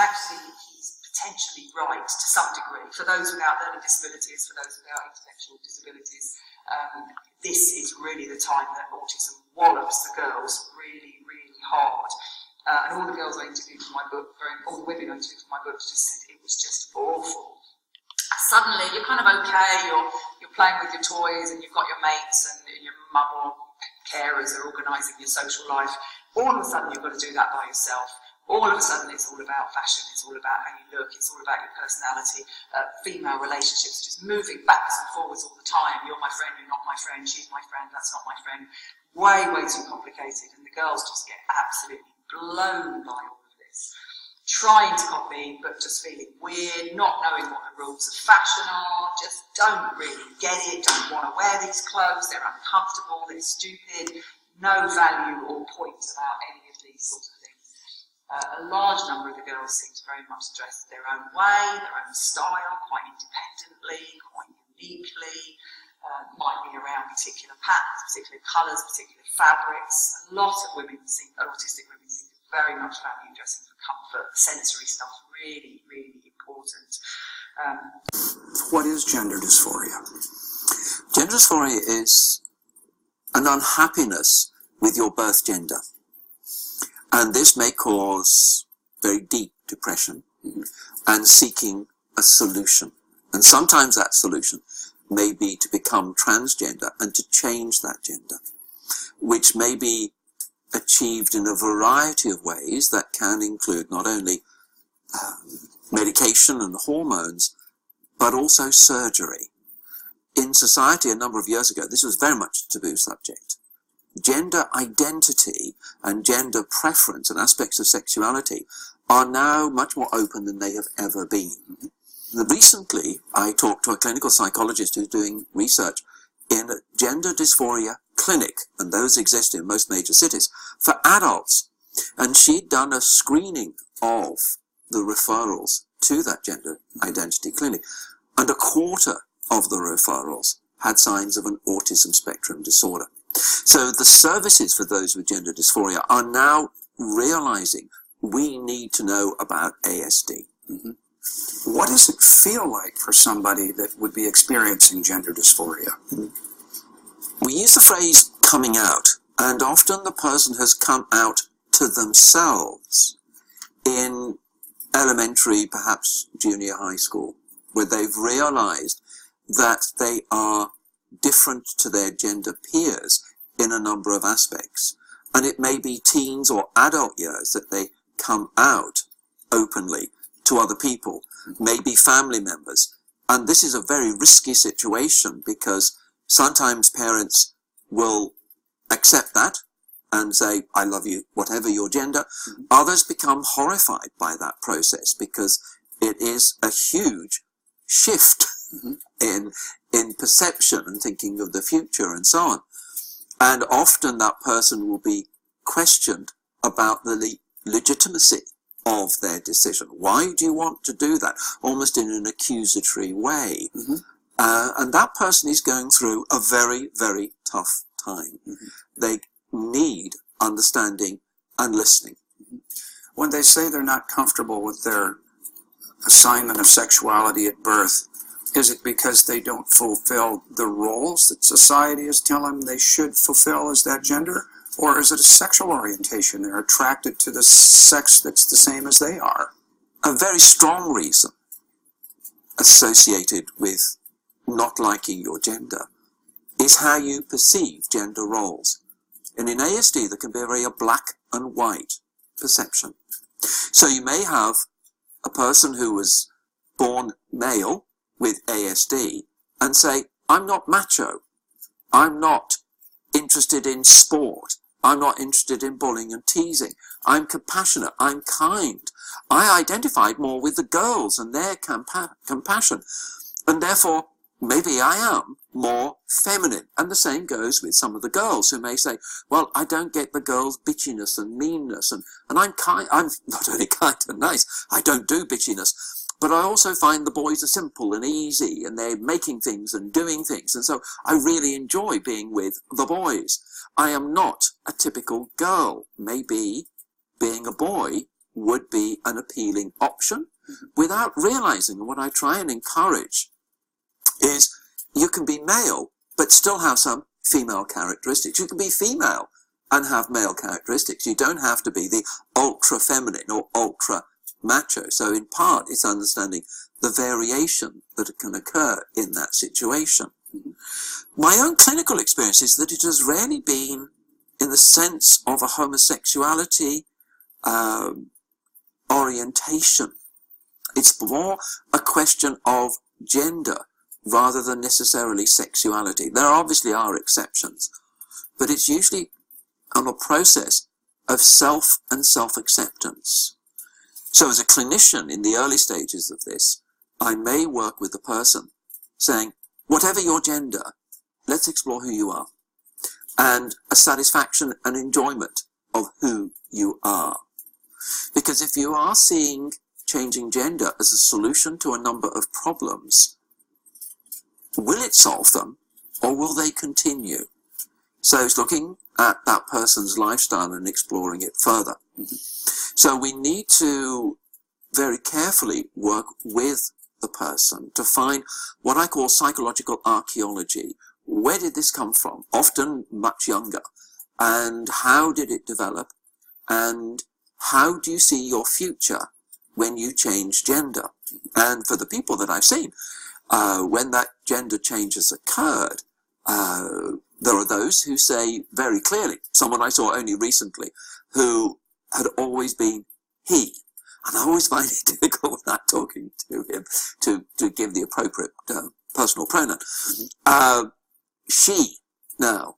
actually he's potentially right to some degree. For those without learning disabilities, for those without intellectual disabilities, this is really the time that autism wallops the girls really, really hard. And all the girls I interviewed for my book, all the women I interviewed for my book, just said it was just awful. Suddenly you're kind of okay, you're playing with your toys and you've got your mates and your mum or carers are organising your social life. All of a sudden you've got to do that by yourself. All of a sudden it's all about fashion, it's all about how you look, it's all about your personality. Female relationships just moving backwards and forwards all the time. You're my friend, you're not my friend, she's my friend, that's not my friend. Way, way too complicated, and the girls just get absolutely blown by all of this. Trying to copy, but just feeling weird, not knowing what the rules of fashion are, just don't really get it, don't want to wear these clothes, they're uncomfortable, they're stupid, no value or point about any of these sorts of things. A large number of the girls seem to very much dress their own way, their own style, quite independently, quite uniquely, might be around particular patterns, particular colours, particular fabrics. A lot of women autistic women seem to very much value dressing for comfort, sensory stuff, really, really important. What is gender dysphoria? Gender dysphoria is an unhappiness with your birth gender. And this may cause very deep depression and seeking a solution. And sometimes that solution may be to become transgender and to change that gender, which may be achieved in a variety of ways that can include not only medication and hormones, but also surgery. In society a number of years ago, this was very much a taboo subject. Gender identity and gender preference and aspects of sexuality are now much more open than they have ever been. Recently, I talked to a clinical psychologist who's doing research in a gender dysphoria clinic, and those exist in most major cities, for adults. And she'd done a screening of the referrals to that gender identity clinic, and a quarter of the referrals had signs of an autism spectrum disorder. So the services for those with gender dysphoria are now realizing we need to know about ASD. Mm-hmm. What does it feel like for somebody that would be experiencing gender dysphoria? We use the phrase coming out, and often the person has come out to themselves in elementary, perhaps junior high school, where they've realized that they are different to their gender peers in a number of aspects. And it may be teens or adult years that they come out openly to other people, maybe family members. And this is a very risky situation because sometimes parents will accept that and say, I love you, whatever your gender. Mm-hmm. Others become horrified by that process because it is a huge shift in perception and thinking of the future and so on. And often that person will be questioned about the legitimacy of their decision. Why do you want to do that? Almost in an accusatory way. Mm-hmm. And that person is going through a very, very tough time. Mm-hmm. They need understanding and listening. Mm-hmm. When they say they're not comfortable with their assignment of sexuality at birth, is it because they don't fulfill the roles that society is telling them they should fulfill as that gender? Or is it a sexual orientation? They're attracted to the sex that's the same as they are. A very strong reason associated with not liking your gender is how you perceive gender roles. And in ASD, there can be a very black and white perception. So you may have a person who was born male with ASD and say, I'm not macho, I'm not interested in sport, I'm not interested in bullying and teasing, I'm compassionate, I'm kind. I identified more with the girls and their compassion, and therefore maybe I am more feminine. And the same goes with some of the girls who may say, well, I don't get the girls' bitchiness and meanness, and I'm not only kind and nice, I don't do bitchiness, but I also find the boys are simple and easy, and they're making things and doing things, and so I really enjoy being with the boys. I am not a typical girl. Maybe being a boy would be an appealing option without realizing. What I try and encourage is you can be male but still have some female characteristics. You can be female and have male characteristics. You don't have to be the ultra feminine or ultra macho. So in part it's understanding the variation that can occur in that situation. My own clinical experience is that it has rarely been in the sense of a homosexuality orientation. It's more a question of gender rather than necessarily sexuality. There obviously are exceptions, but it's usually on a process of self and self-acceptance. So as a clinician in the early stages of this, I may work with the person saying, whatever your gender, let's explore who you are, and a satisfaction and enjoyment of who you are. Because if you are seeing changing gender as a solution to a number of problems, will it solve them or will they continue? So it's looking at that person's lifestyle and exploring it further. So we need to very carefully work with the person to find what I call psychological archaeology. Where did this come from? Often much younger. And how did it develop? And how do you see your future when you change gender? And for the people that I've seen, when that gender change has occurred, there are those who say very clearly, someone I saw only recently, who had always been he. And I always find it difficult when I'm talking to him to give the appropriate personal pronoun. She now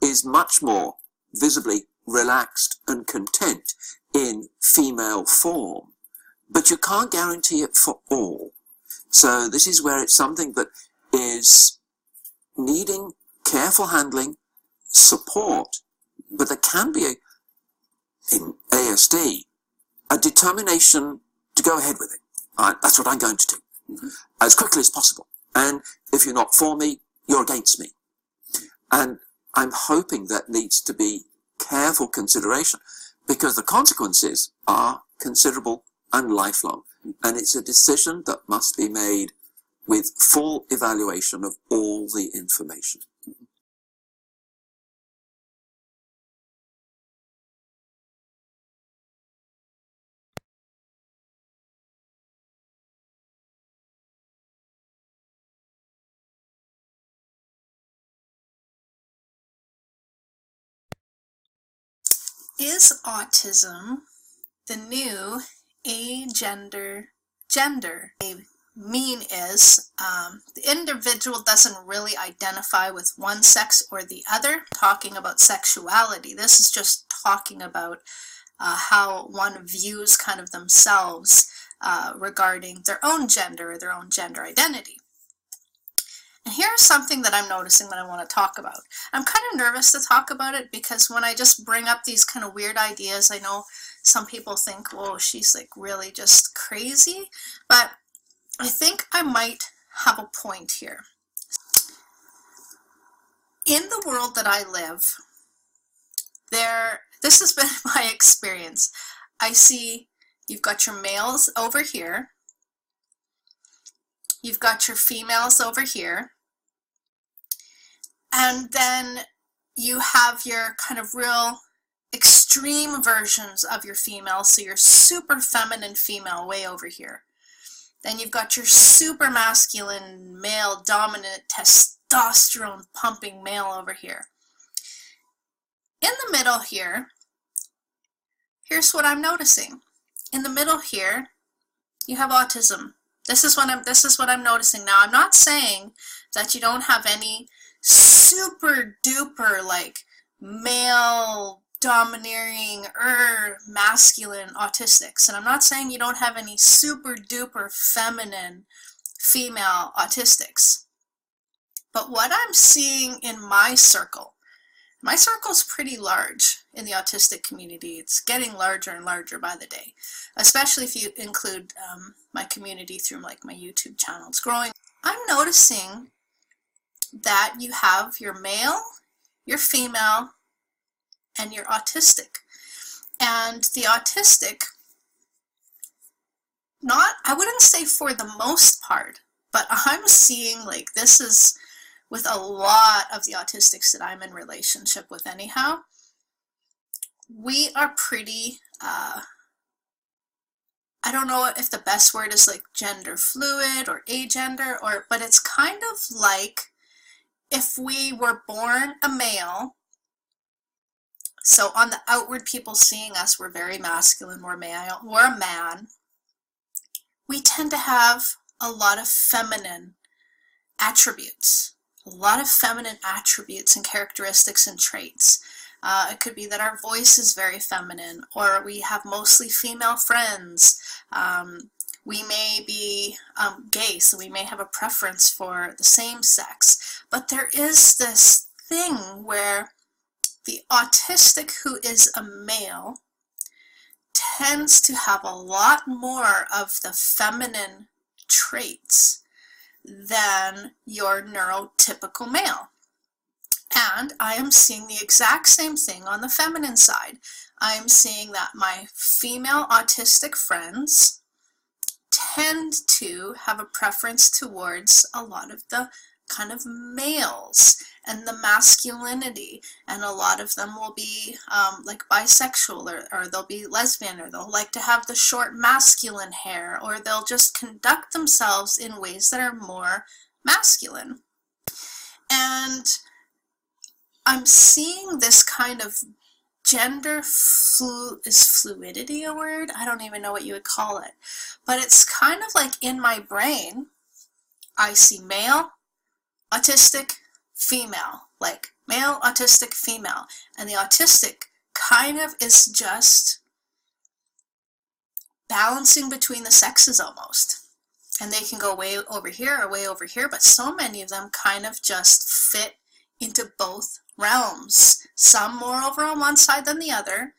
is much more visibly relaxed and content in female form, but you can't guarantee it for all. So this is where it's something that is needing careful handling, support, but there can be in ASD a determination to go ahead with it. That's what I'm going to do, as quickly as possible. And if you're not for me, you're against me. And I'm hoping that needs to be careful consideration, because the consequences are considerable and lifelong. And it's a decision that must be made with full evaluation of all the information. Is autism the new agender gender? Mean is the individual doesn't really identify with one sex or the other. Talking about sexuality, this is just talking about how one views kind of themselves regarding their own gender or their own gender identity. And here's something that I'm noticing that I want to talk about. I'm kind of nervous to talk about it because when I just bring up these kind of weird ideas, I know some people think, whoa, she's like really just crazy. But I think I might have a point here. In the world that I live, this has been my experience. I see you've got your males over here. You've got your females over here. And then you have your kind of real extreme versions of your females. So your super feminine female way over here. Then you've got your super masculine male dominant testosterone pumping male over here. In the middle here, here's what I'm noticing. In the middle here, you have autism. This is what I'm noticing. Now, I'm not saying that you don't have any super duper like male domineering masculine autistics, and I'm not saying you don't have any super duper feminine female autistics, but what I'm seeing in my circle's pretty large in the autistic community. It's getting larger and larger by the day, especially if you include my community through like my YouTube channel. It's growing. I'm noticing that you have your male, your female, and your autistic. And the autistic I wouldn't say for the most part, but I'm seeing like this is with a lot of the autistics that I'm in relationship with anyhow. We are pretty, I don't know if the best word is like gender fluid or agender, but it's kind of like if we were born a male. So on the outward, people seeing us, we're very masculine, we're male, we're a man. We tend to have a lot of feminine attributes, and characteristics and traits. It could be that our voice is very feminine, or we have mostly female friends. We may be gay, so we may have a preference for the same sex. But there is this thing where the autistic who is a male tends to have a lot more of the feminine traits than your neurotypical male. And I am seeing the exact same thing on the feminine side. I'm seeing that my female autistic friends tend to have a preference towards a lot of the kind of males and the masculinity, and a lot of them will be like bisexual, or they'll be lesbian, or they'll like to have the short masculine hair, or they'll just conduct themselves in ways that are more masculine. And I'm seeing this kind of is fluidity a word? I don't even know what you would call it, but it's kind of like in my brain I see male, autistic, female, like male, autistic, female, and the autistic kind of is just balancing between the sexes almost. And they can go way over here or way over here, but so many of them kind of just fit into both realms. Some more over on one side than the other,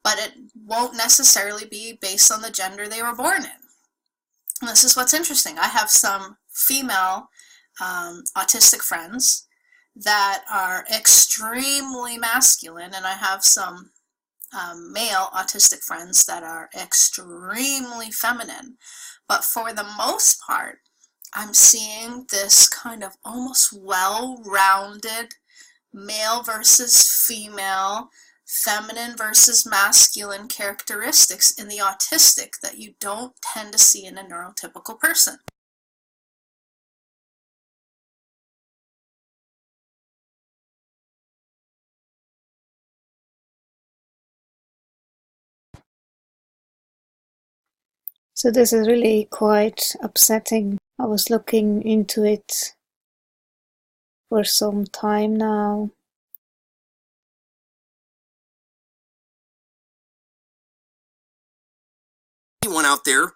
but it won't necessarily be based on the gender they were born in. And this is what's interesting. I have some female autistic friends that are extremely masculine, and I have some male autistic friends that are extremely feminine. But for the most part, I'm seeing this kind of almost well-rounded male versus female, feminine versus masculine characteristics in the autistic that you don't tend to see in a neurotypical person. So this is really quite upsetting. I was looking into it for some time now. Anyone out there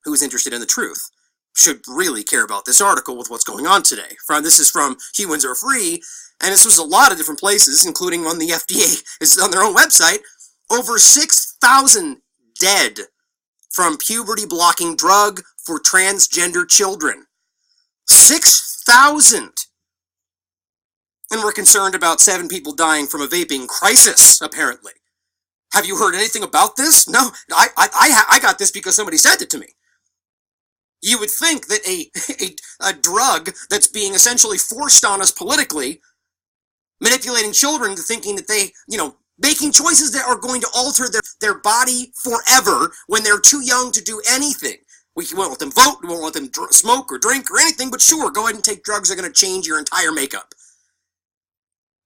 who is interested in the truth should really care about this article with what's going on today. This is from Humans Are Free, and this was a lot of different places, including on the FDA, is on their own website. Over 6,000 dead from puberty-blocking drug for transgender children. 6,000! And we're concerned about 7 people dying from a vaping crisis, apparently. Have you heard anything about this? No, I got this because somebody sent it to me. You would think that a drug that's being essentially forced on us politically, manipulating children into thinking that they, making choices that are going to alter their body forever when they're too young to do anything. We won't let them vote, we won't let them smoke or drink or anything, but sure, go ahead and take drugs that are going to change your entire makeup.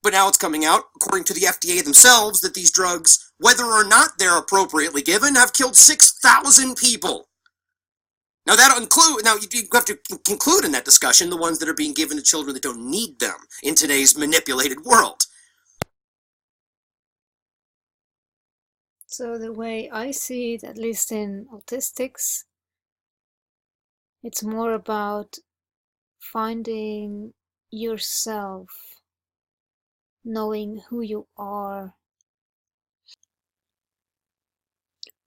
But now it's coming out, according to the FDA themselves, that these drugs, whether or not they're appropriately given, have killed 6,000 people. Now that'll include, you have to conclude in that discussion the ones that are being given to children that don't need them in today's manipulated world. So the way I see it, at least in autistics, it's more about finding yourself, knowing who you are.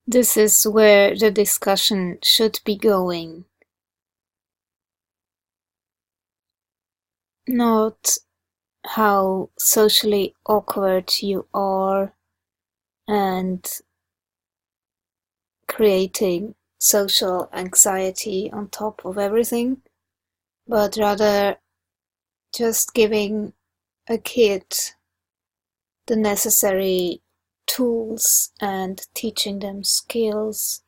This is where the discussion should be going. Not how socially awkward you are and creating social anxiety on top of everything, but rather just giving a kid the necessary tools and teaching them skills,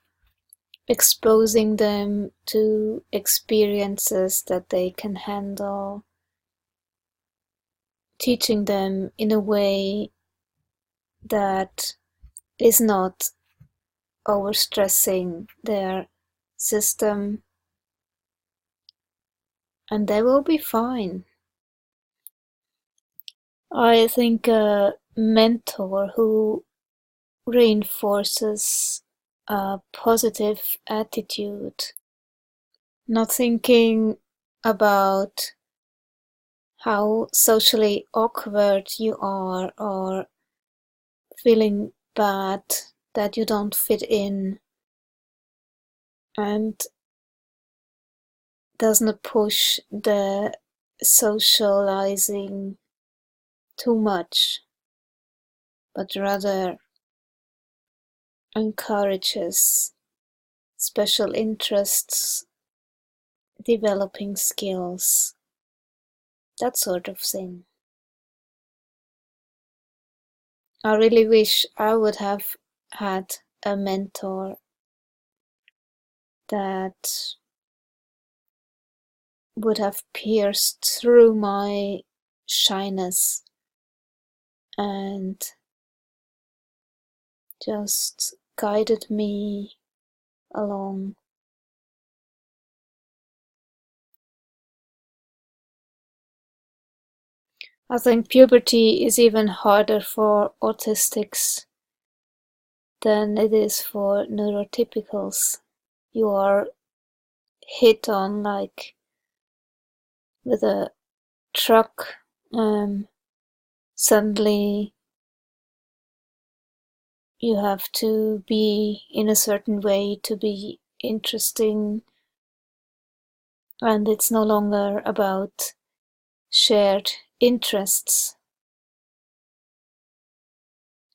exposing them to experiences that they can handle, teaching them in a way that is not overstressing their system, and they will be fine. I think a mentor who reinforces a positive attitude, not thinking about how socially awkward you are or feeling bad that you don't fit in, and doesn't push the socializing too much, but rather encourages special interests, developing skills, that sort of thing. I really wish I would have had a mentor that would have pierced through my shyness and just guided me along. I think puberty is even harder for autistics than it is for neurotypicals. You are hit on like with a truck. Suddenly you have to be in a certain way to be interesting, and it's no longer about shared interests.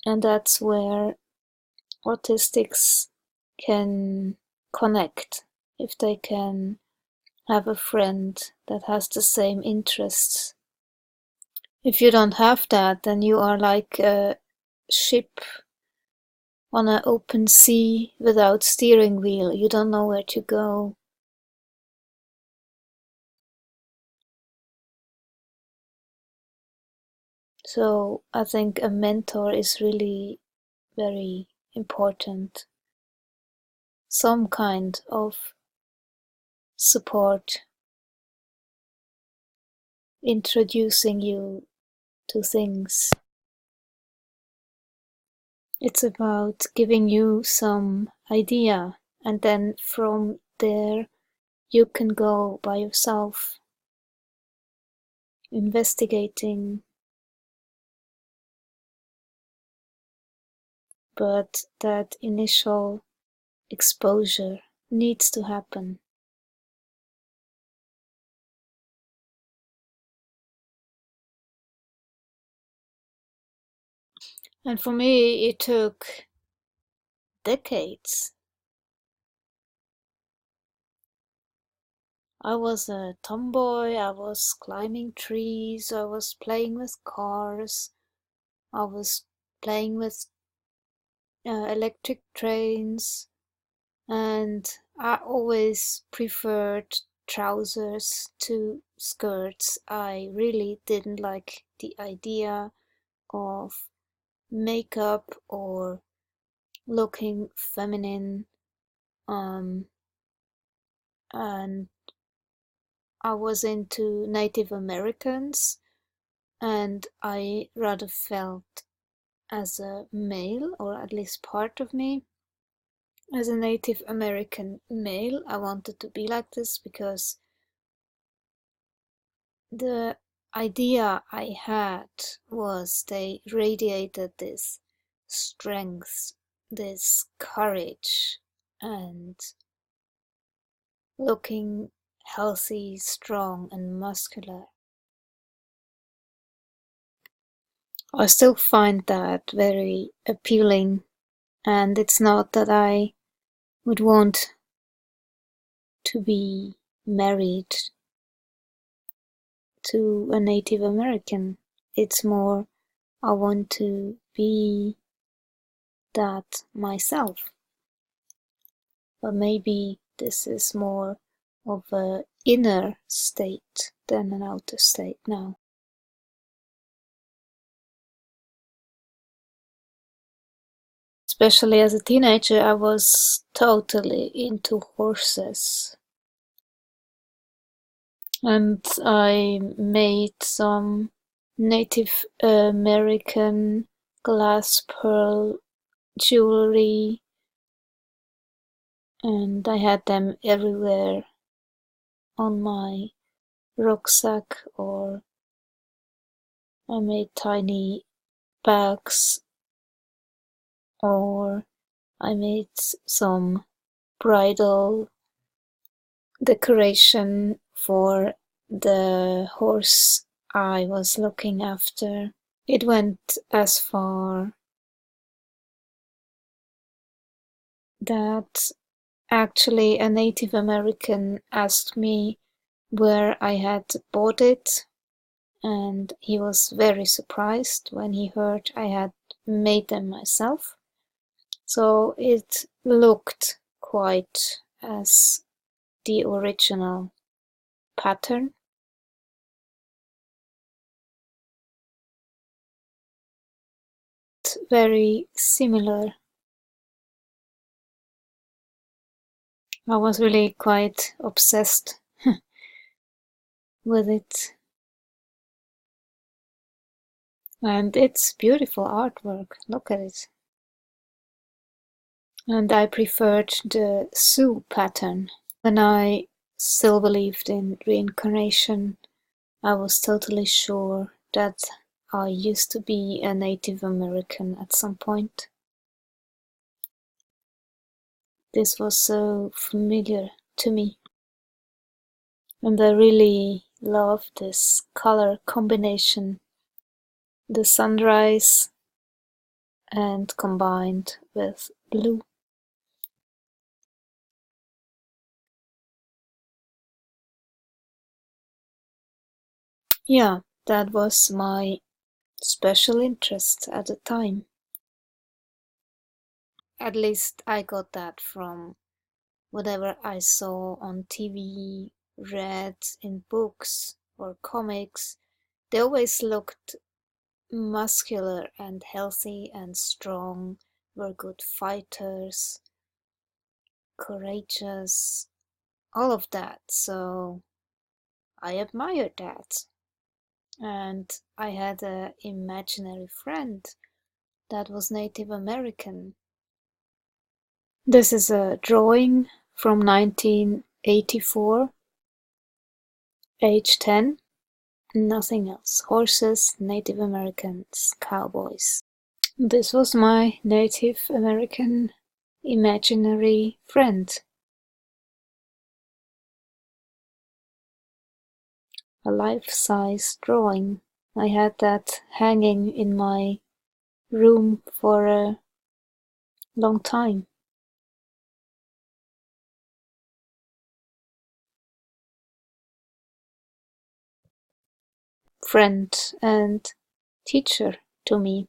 And that's where autistics can connect, if they can have a friend that has the same interests. If you don't have that, then you are like a ship on an open sea without steering wheel. You don't know where to go. So I think a mentor is really very important. Some kind of support, introducing you to things. It's about giving you some idea, and then from there you can go by yourself, investigating. But that initial exposure needs to happen. And for me, it took decades. I was a tomboy, I was climbing trees, I was playing with cars, I was playing with electric trains, and I always preferred trousers to skirts. I really didn't like the idea of makeup or looking feminine, and I was into Native Americans, and I rather felt as a male, or at least part of me as a Native American male. I wanted to be like this because the idea I had was they radiated this strength, this courage, and looking healthy, strong, and muscular. I still find that very appealing, and it's not that I would want to be married to a Native American. It's more, I want to be that myself. But maybe this is more of an inner state than an outer state now. Especially as a teenager, I was totally into horses. And I made some Native American glass pearl jewelry, and I had them everywhere on my rucksack, or I made tiny bags, or I made some bridal decoration for the horse I was looking after. It went as far that actually a Native American asked me where I had bought it, and he was very surprised when he heard I had made them myself. So it looked quite as the original pattern. Very similar. I was really quite obsessed with it. And it's beautiful artwork, look at it. And I preferred the Sioux pattern. When I still believed in reincarnation, I was totally sure that I used to be a Native American at some point. This was so familiar to me. And I really love this color combination. The sunrise and combined with blue. Yeah, that was my special interest at the time. At least I got that from whatever I saw on TV, read in books or comics. They always looked muscular and healthy and strong, were good fighters, courageous, all of that. So I admired that. And I had an imaginary friend that was Native American. This is a drawing from 1984, age 10, nothing else. Horses, Native Americans, cowboys. This was my Native American imaginary friend. A life-size drawing. I had that hanging in my room for a long time. Friend and teacher to me.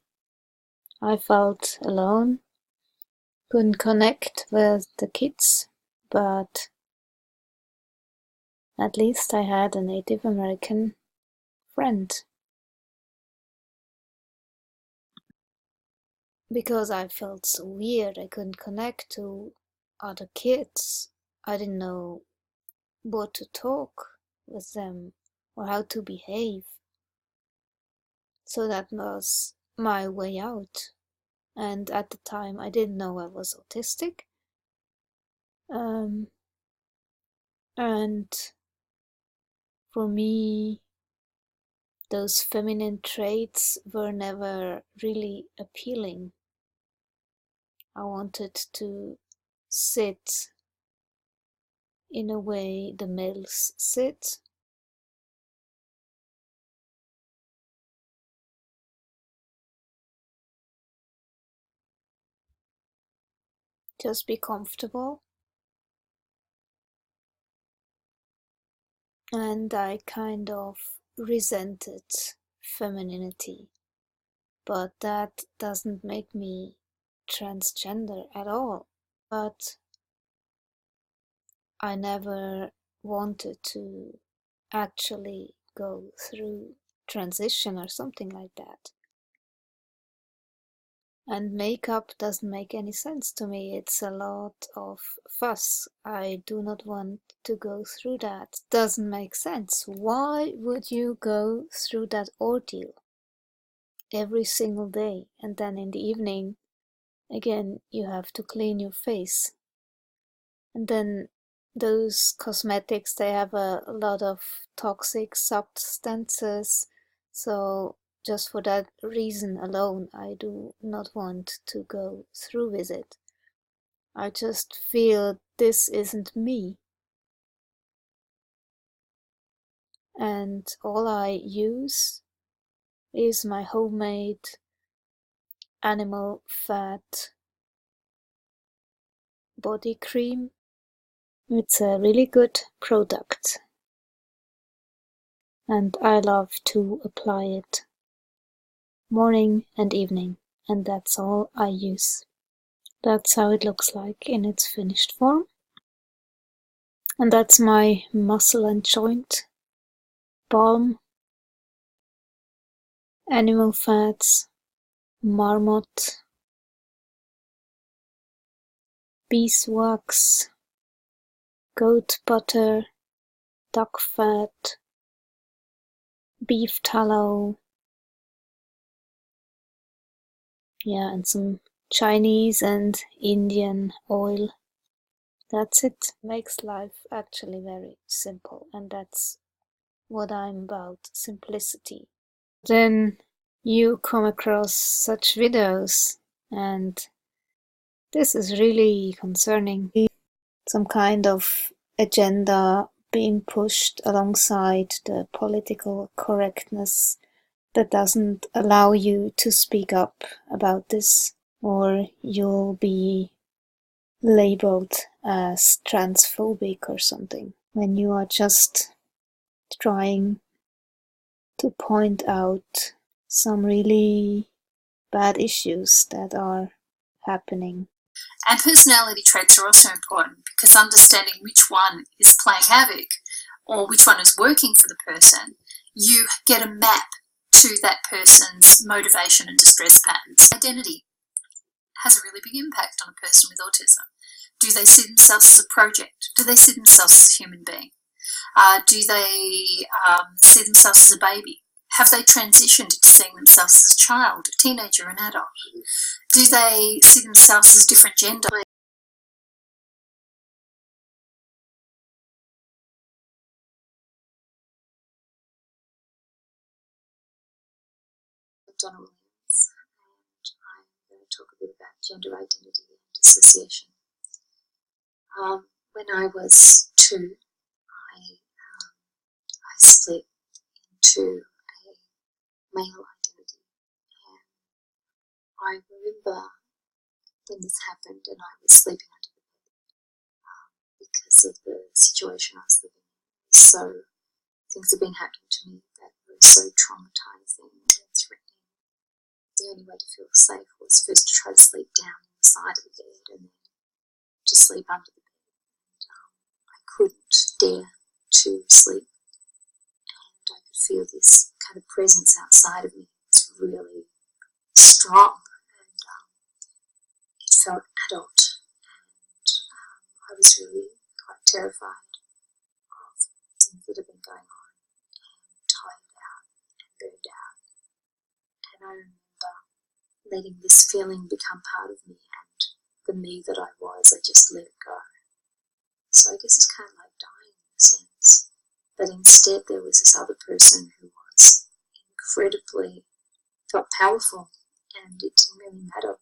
I felt alone, couldn't connect with the kids, but at least I had a Native American friend. Because I felt so weird, I couldn't connect to other kids. I didn't know what to talk with them or how to behave. So that was my way out. And at the time, I didn't know I was autistic. And for me, those feminine traits were never really appealing. I wanted to sit in a way the males sit. Just be comfortable and I kind of resented femininity. But that doesn't make me transgender at all. But I never wanted to actually go through transition or something like that. And makeup doesn't make any sense to me. It's a lot of fuss. I do not want to go through that. Doesn't make sense. Why would you go through that ordeal every single day, and then in the evening again you have to clean your face? And then those cosmetics, they have a lot of toxic substances, so just for that reason alone I do not want to go through with it. I just feel this isn't me, and all I use is my homemade animal fat body cream. It's a really good product, and I love to apply it morning and evening, and that's all I use. That's how it looks like in its finished form. And that's my muscle and joint balm, animal fats, marmot, beeswax, goat butter, duck fat, beef tallow, and some Chinese and Indian oil. That's it. Makes life actually very simple, and that's what I'm about, simplicity. Then you come across such videos, and this is really concerning. Some kind of agenda being pushed alongside the political correctness that doesn't allow you to speak up about this, or you'll be labeled as transphobic or something, when you are just trying to point out some really bad issues that are happening. And personality traits are also important, because understanding which one is playing havoc or which one is working for the person, you get a map to that person's motivation and distress patterns. Identity has a really big impact on a person with autism. Do they see themselves as a project? Do they see themselves as a human being? Do they see themselves as a baby? Have they transitioned into seeing themselves as a child, a teenager, an adult? Do they see themselves as a different gender? Donna, and I'm going to talk a bit about gender identity and dissociation. When I was 2, I split into a male identity, and I remember when this happened and I was sleeping under the bed because of the situation I was living in. So things have been happening to me that were so traumatizing and threatening. The only way to feel safe was first to try to sleep down on the side of the bed and then to sleep under the bed. And I couldn't dare to sleep, and I could feel this kind of presence outside of me. It's really strong, and it felt adult, and I was really quite terrified of things that have been going on, and tired out and burned out. And I remember letting this feeling become part of me, and the me that I was, I just let it go. So I guess it's kind of like dying in a sense. But instead there was this other person who was incredibly, felt powerful, and it didn't really matter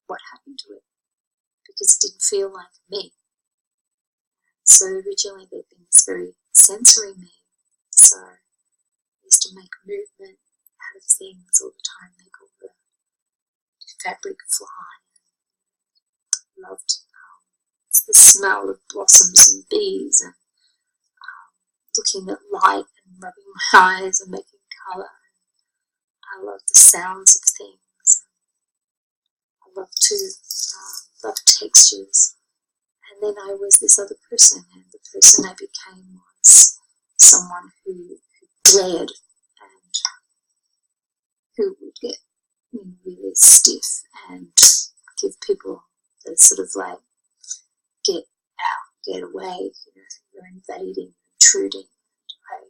what happened to it because it didn't feel like me. So originally there'd been this very sensory me. So I used to make movement out of things all the time, make all the fabric fly. Loved the smell of blossoms and bees, and looking at light and rubbing my eyes and making colour. I love the sounds of things. I love to love textures. And then I was this other person, and the person I became was someone who glared and who would get really stiff and give people the sort of like, get out, get away, you're invading, intruding. I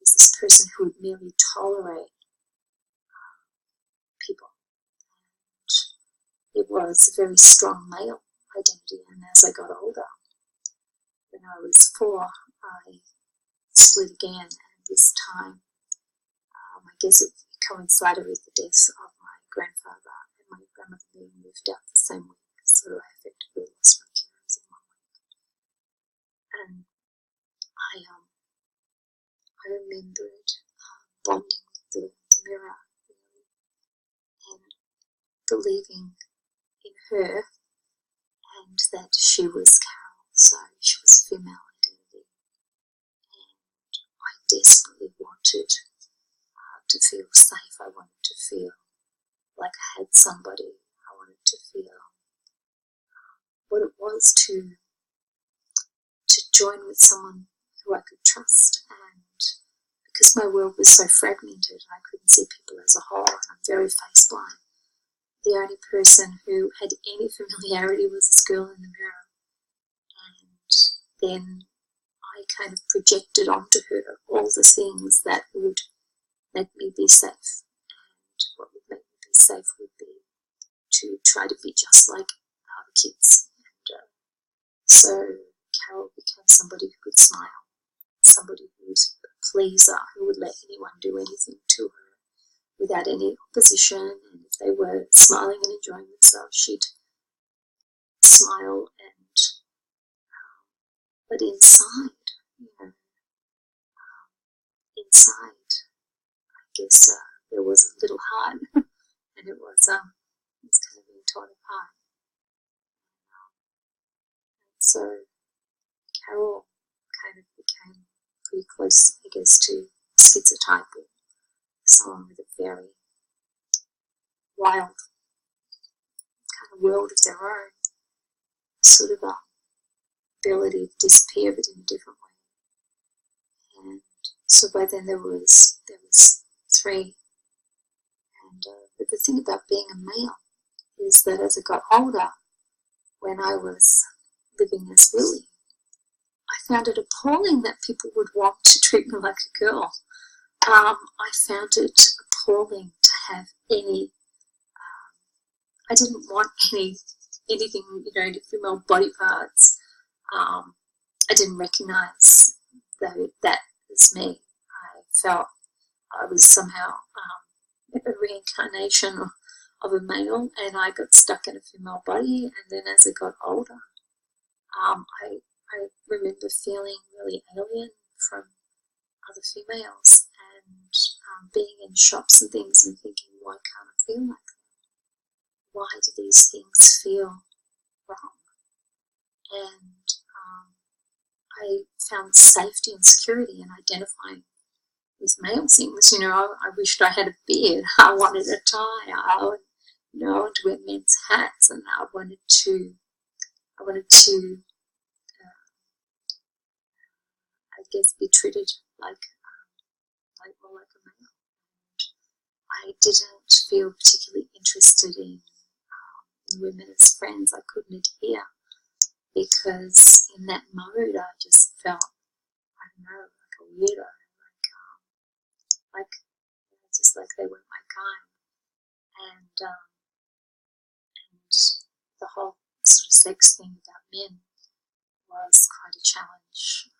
was this person who would merely tolerate people. And it was a very strong male identity, and as I got older, when I was 4, I split again, and this time I guess it coincided with the death of my grandfather and my grandmother being moved out the same week, so I effectively lost my carers in 1 week. And I remembered bonding with the mirror, really, and believing in her, and that she was Carol, so she was a female identity, and I desperately wanted to feel safe. I wanted to feel like I had somebody. I wanted to feel what it was to join with someone who I could trust, and because my world was so fragmented, I couldn't see people as a whole, and I'm very face blind. The only person who had any familiarity was this girl in the mirror, and then I kind of projected onto her all the things that would make me be safe, and what would make me be safe would be to try to be just like the kids. And so Carol became somebody who could smile, somebody who was a pleaser, who would let anyone do anything to her without any opposition, and if they were smiling and enjoying themselves, she'd smile. And but inside, inside, I guess there was a little heart, and it was kind of being torn apart. And so Carol kind of became pretty close, I guess, to schizotype, or someone with a very wild kind of world of their own, sort of a ability to disappear, but in a different way. And so by then there was 3. And but the thing about being a male is that as I got older, when I was living as Willie, I found it appalling that people would want to treat me like a girl. I found it appalling to have any. I didn't want anything, any female body parts. I didn't recognise that as me. I felt I was somehow a reincarnation of a male, and I got stuck in a female body. And then as I got older, I remember feeling really alien from other females, and being in shops and things and thinking, why can't I feel like that? Why do these things feel wrong? And I found safety and security in identifying with male things. I wished I had a beard. I wanted a tie. I wanted to wear men's hats, and I wanted to I guess be treated like a male. I didn't feel particularly interested in women as friends. I couldn't adhere, because in that mode I just felt, I don't know, like a weirdo, just like they weren't my kind. And the whole sort of sex thing about men was quite a challenge.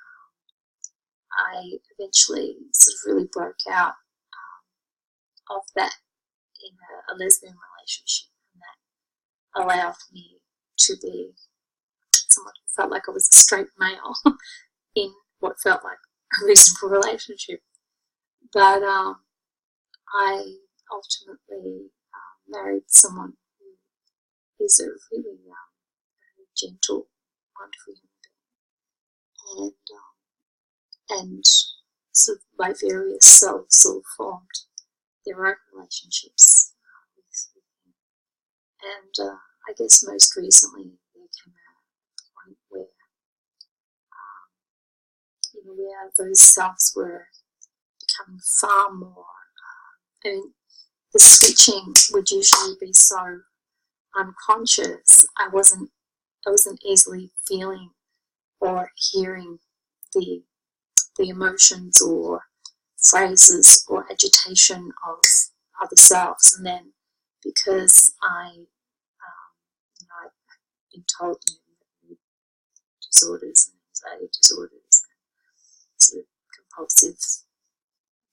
I eventually sort of really broke out of that in a lesbian relationship, and that allowed me to be someone who felt like I was a straight male in what felt like a reasonable relationship. But I ultimately married someone who is a really very gentle, wonderful human being. And and sort of by various selves sort of formed their own relationships with him. And I guess most recently there came a point where, where those selves were becoming far more, I mean, the switching would usually be so unconscious. I wasn't easily feeling or hearing the emotions or phrases or agitation of other selves. And then because I've been told disorders and anxiety disorders and sort of compulsive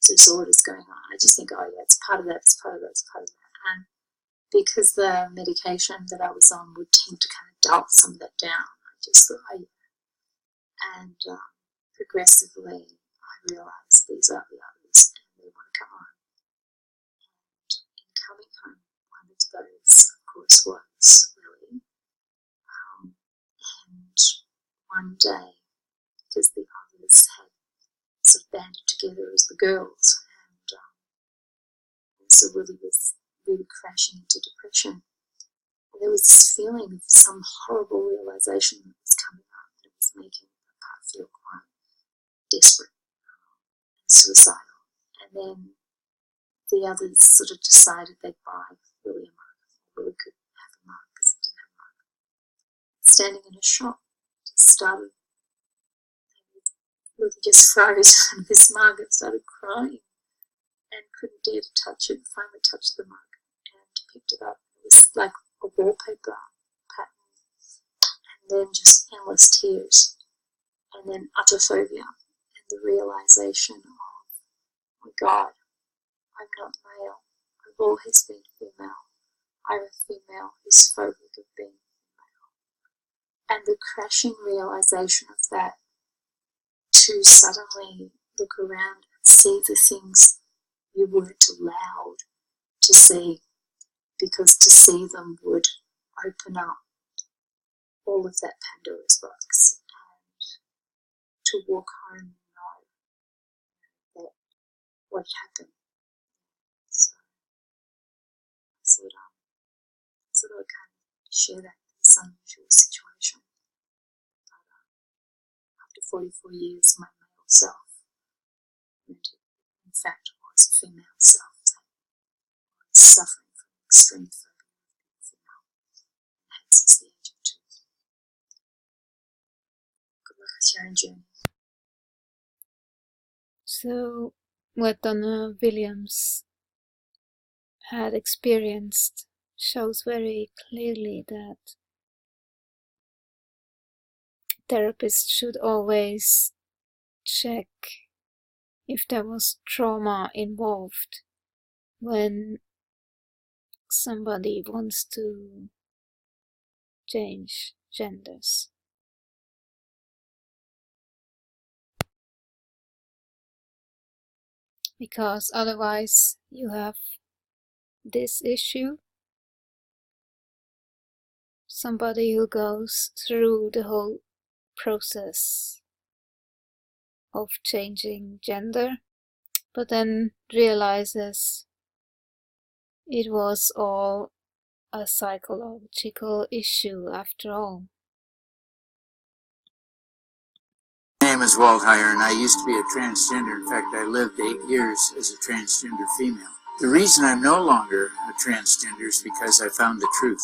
disorders going on, I just think, oh yeah, it's part of that, it's part of that, it's part of that. And because the medication that I was on would tend to kind of dull some of that down, I just thought, oh yeah. And progressively I realised these are the others and they want to come on. And in coming home, one of those, of course, was Lily. And one day, because the others had sort of banded together as the girls, and so Willie was really crashing into depression. And there was this feeling of some horrible realisation that was coming up, and it was making the part feel quite desperate and suicidal. And then the others sort of decided they'd buy Willie a mug. Willie could have a mug because he didn't have a mug. Standing in a shop, just started, Willie just froze under this mug and started crying and couldn't dare to touch it. Finally touched the mug and picked it up. It was like a wallpaper pattern, and then just endless tears, and then utter phobia, and the realisation of, oh my God, I'm not male. I've always been female. I'm a female who's phobic of being female. And the crashing realisation of that, to suddenly look around and see the things you weren't allowed to see, because to see them would open up all of that Pandora's box, and to walk home and know that what happened. So I thought I'd kind of share that, this unusual situation. But after 44 years, my male self, and in fact was a female self, that was suffering from extreme phobia of being female, and had since the age of 2. Good luck with your own journey. So, what Donna Williams had experienced shows very clearly that therapists should always check if there was trauma involved when somebody wants to change genders. Because otherwise you have this issue, somebody who goes through the whole process of changing gender, but then realizes it was all a psychological issue after all. My name is Walt Heyer, and I used to be a transgender. In fact, I lived 8 years as a transgender female. The reason I'm no longer a transgender is because I found the truth.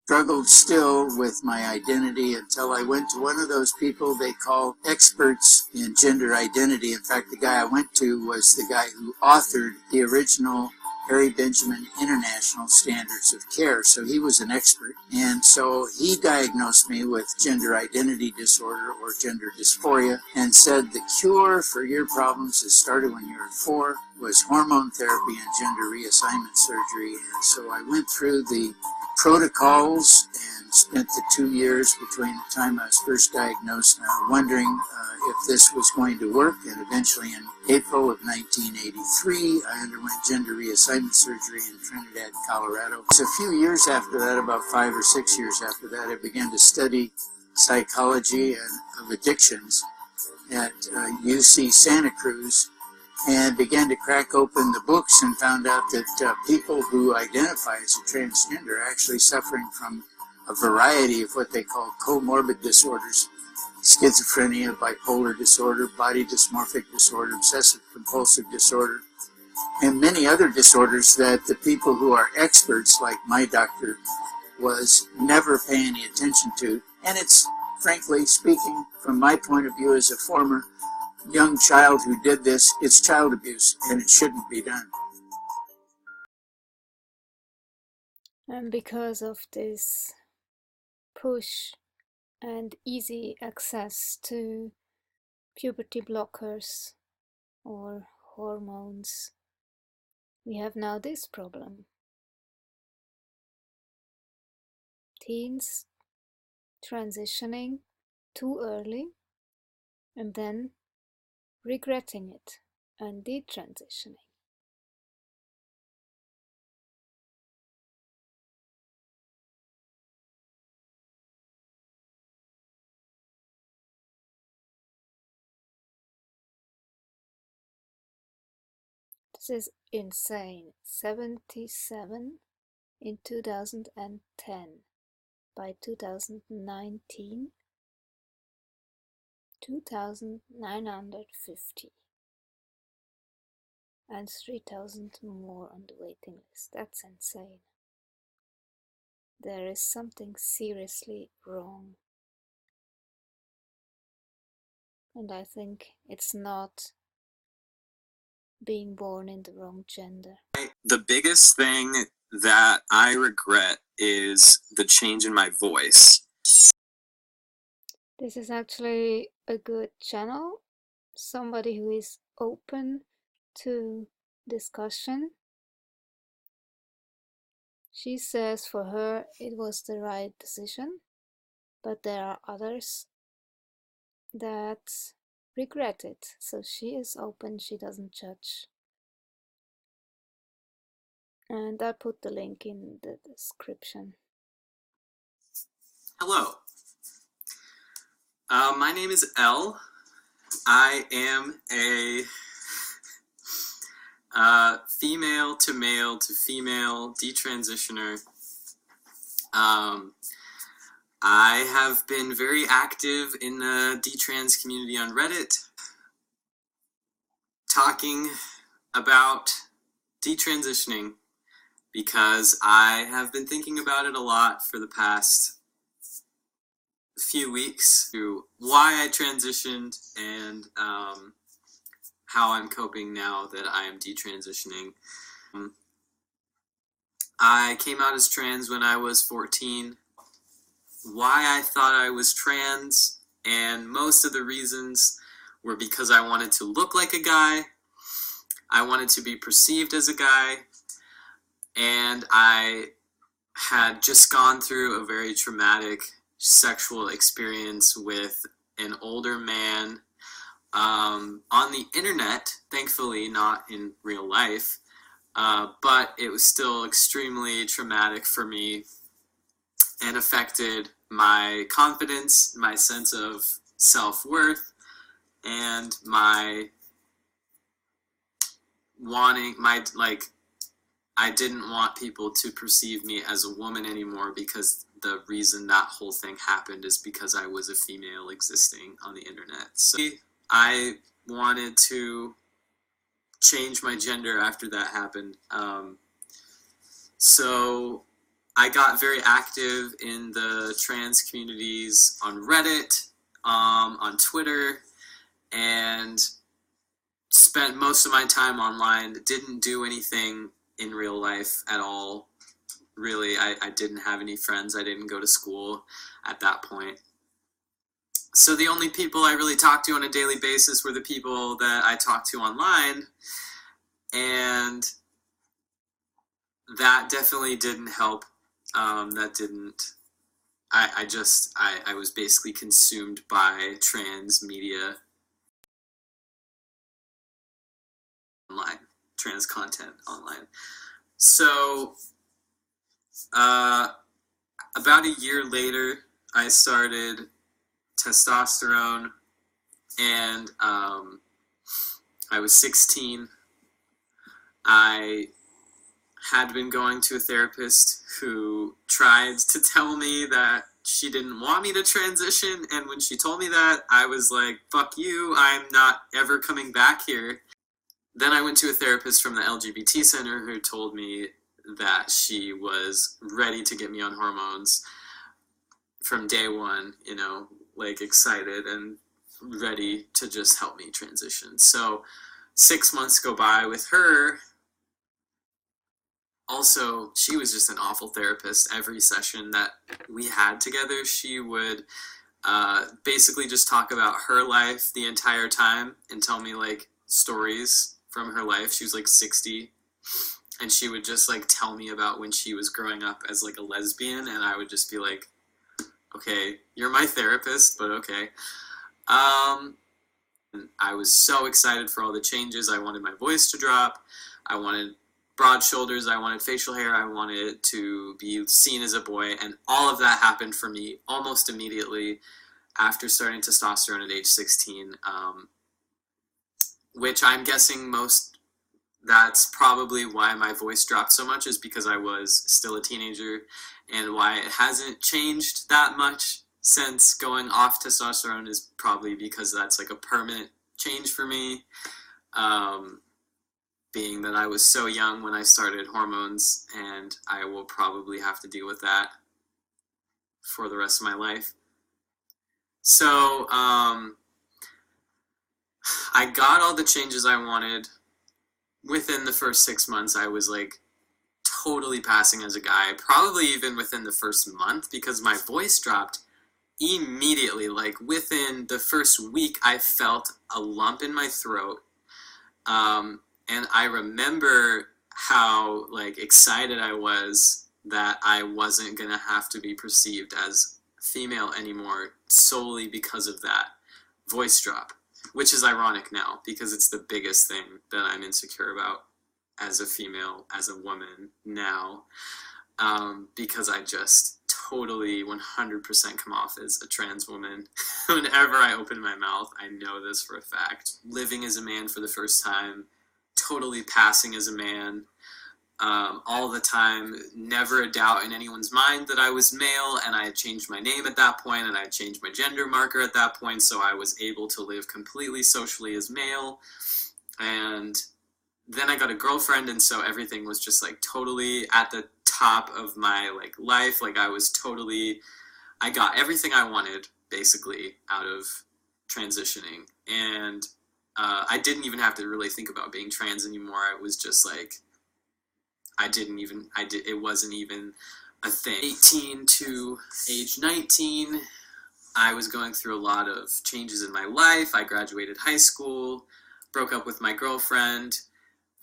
Struggled still with my identity until I went to one of those people they call experts in gender identity. In fact, the guy I went to was the guy who authored the original Harry Benjamin International Standards of Care, so he was an expert. And so he diagnosed me with gender identity disorder, or gender dysphoria, and said the cure for your problems that started when you were 4 was hormone therapy and gender reassignment surgery. And so I went through the protocols and spent the 2 years between the time I was first diagnosed wondering if this was going to work. And eventually in April of 1983, I underwent gender reassignment surgery in Trinidad, Colorado. So a few years after that, about 5 or 6 years after that, I began to study psychology and of addictions. at UC Santa Cruz and began to crack open the books and found out that people who identify as a transgender are actually suffering from a variety of what they call comorbid disorders: schizophrenia, bipolar disorder, body dysmorphic disorder, obsessive compulsive disorder, and many other disorders that the people who are experts, like my doctor was, never pay any attention to. And it's, frankly speaking, from my point of view as a former young child who did this, it's child abuse and it shouldn't be done. And because of this push and easy access to puberty blockers or hormones, we have now this problem. Teens transitioning too early and then regretting it and detransitioning. This is insane. 77 in 2010. By 2019, 2,950. And 3,000 more on the waiting list. That's insane. There is something seriously wrong. And I think it's not being born in the wrong gender. The biggest thing that I regret is the change in my voice. This is actually a good channel. Somebody who is open to discussion. She says for her it was the right decision, but there are others that regret it. So she is open, she doesn't judge. And I put the link in the description. Hello. My name is Elle. I am a female to male to female detransitioner. I have been very active in the detrans community on Reddit, talking about detransitioning because I have been thinking about it a lot for the past few weeks, to why I transitioned and how I'm coping now that I am detransitioning. I came out as trans when I was 14. Why I thought I was trans, and most of the reasons were because I wanted to look like a guy, I wanted to be perceived as a guy, and I had just gone through a very traumatic sexual experience with an older man on the internet, thankfully not in real life, but it was still extremely traumatic for me and affected my confidence, my sense of self-worth, and my wanting, I didn't want people to perceive me as a woman anymore, because the reason that whole thing happened is because I was a female existing on the internet. So I wanted to change my gender after that happened. So I got very active in the trans communities on Reddit, on Twitter, and spent most of my time online. Didn't do anything in real life at all. Really, I didn't have any friends. I didn't go to school at that point. So the only people I really talked to on a daily basis were the people that I talked to online, and that definitely didn't help. I was basically consumed by trans media online, trans content online. So about a year later, I started testosterone and I was 16. I had been going to a therapist who tried to tell me that she didn't want me to transition, and when she told me that, I was like, fuck you, I'm not ever coming back here. Then I went to a therapist from the LGBT center who told me that she was ready to get me on hormones from day one, you know, like excited and ready to just help me transition. So 6 months go by with her. Also, she was just an awful therapist. Every session that we had together, she would basically just talk about her life the entire time and tell me like stories from her life. She was like 60, and she would just like tell me about when she was growing up as like a lesbian, and I would just be like, okay, you're my therapist, but okay. I was so excited for all the changes. I wanted my voice to drop. I wanted broad shoulders. I wanted facial hair. I wanted to be seen as a boy. And all of that happened for me almost immediately after starting testosterone at age 16, which I'm guessing that's probably why my voice dropped so much, is because I was still a teenager, and why it hasn't changed that much since going off testosterone is probably because that's like a permanent change for me, being that I was so young when I started hormones, and I will probably have to deal with that for the rest of my life. So I got all the changes I wanted. Within the first 6 months, I was like totally passing as a guy, probably even within the first month, because my voice dropped immediately. Like within the first week, I felt a lump in my throat. And I remember how like excited I was that I wasn't gonna have to be perceived as female anymore solely because of that voice drop, which is ironic now because it's the biggest thing that I'm insecure about as a female, as a woman now, because I just totally 100% come off as a trans woman. Whenever I open my mouth, I know this for a fact. Living as a man for the first time, totally passing as a man, all the time, never a doubt in anyone's mind that I was male, and I had changed my name at that point, and I had changed my gender marker at that point, so I was able to live completely socially as male. And then I got a girlfriend, and so everything was just like totally at the top of my like life. Like I got everything I wanted basically out of transitioning, and I didn't even have to really think about being trans anymore. It was just like, it wasn't even a thing. 18 to age 19, I was going through a lot of changes in my life. I graduated high school, broke up with my girlfriend,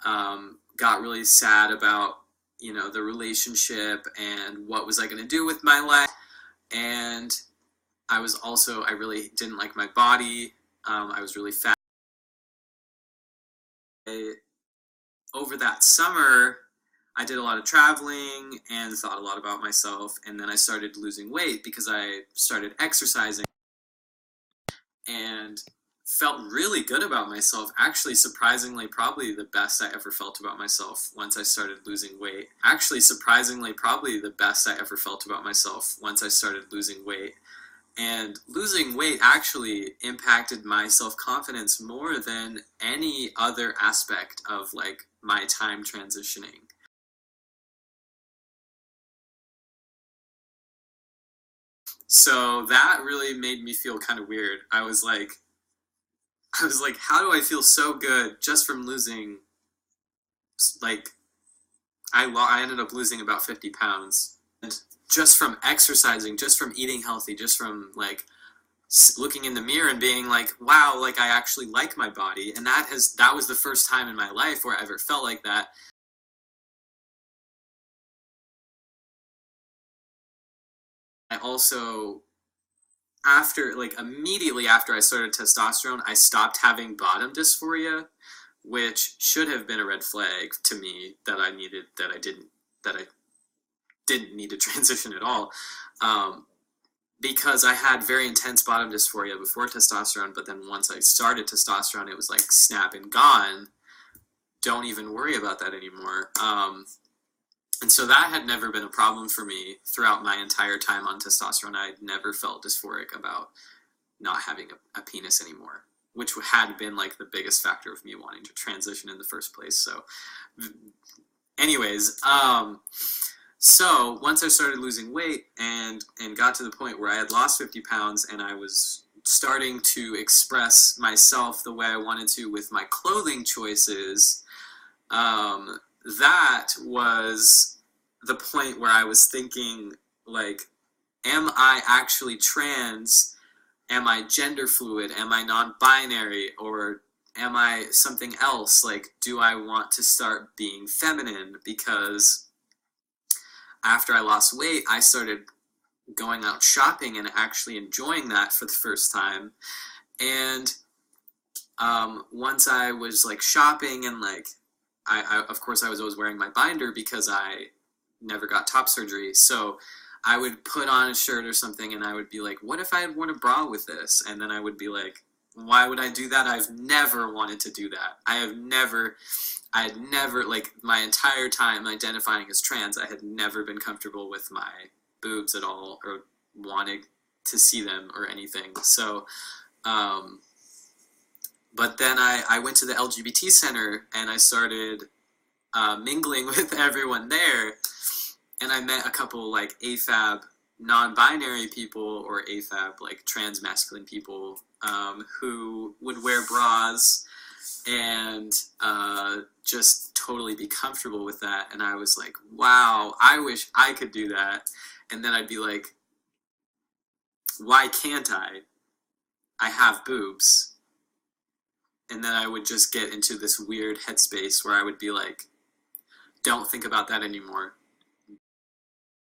got really sad about, you know, the relationship and what was I going to do with my life. And I really didn't like my body. I was really fat. Over that summer, I did a lot of traveling and thought a lot about myself, and then I started losing weight because I started exercising and felt really good about myself. Actually, surprisingly, probably the best I ever felt about myself once I started losing weight. And losing weight actually impacted my self-confidence more than any other aspect of like my time transitioning. So that really made me feel kind of weird. I was like, how do I feel so good just from losing, like, I ended up losing about 50 pounds. And just from exercising, just from eating healthy, just from like looking in the mirror and being like, wow, like I actually like my body. And that was the first time in my life where I ever felt like that. I also, immediately after I started testosterone, I stopped having bottom dysphoria, which should have been a red flag to me that I didn't need to transition at all. because I had very intense bottom dysphoria before testosterone, but then once I started testosterone, it was like snap and gone. Don't even worry about that anymore. And so that had never been a problem for me throughout my entire time on testosterone. I had never felt dysphoric about not having a penis anymore, which had been like the biggest factor of me wanting to transition in the first place. So anyways, so once I started losing weight and got to the point where I had lost 50 pounds and I was starting to express myself the way I wanted to with my clothing choices, that was the point where I was thinking, like, am I actually trans? Am I gender fluid? Am I non-binary? Or am I something else? Like, do I want to start being feminine? Because after I lost weight, I started going out shopping and actually enjoying that for the first time. And once I was like shopping and like, I of course I was always wearing my binder because I never got top surgery. So I would put on a shirt or something and I would be like, what if I had worn a bra with this? And then I would be like, why would I do that? I've never wanted to do that. I had never, like, my entire time identifying as trans, I had never been comfortable with my boobs at all or wanting to see them or anything. So, but then I went to the LGBT center and I started mingling with everyone there. And I met a couple like AFAB non-binary people or AFAB like trans masculine people who would wear bras and just totally be comfortable with that. And I was like, wow, I wish I could do that. And then I'd be like, why can't I? I have boobs. And then I would just get into this weird headspace where I would be like, don't think about that anymore.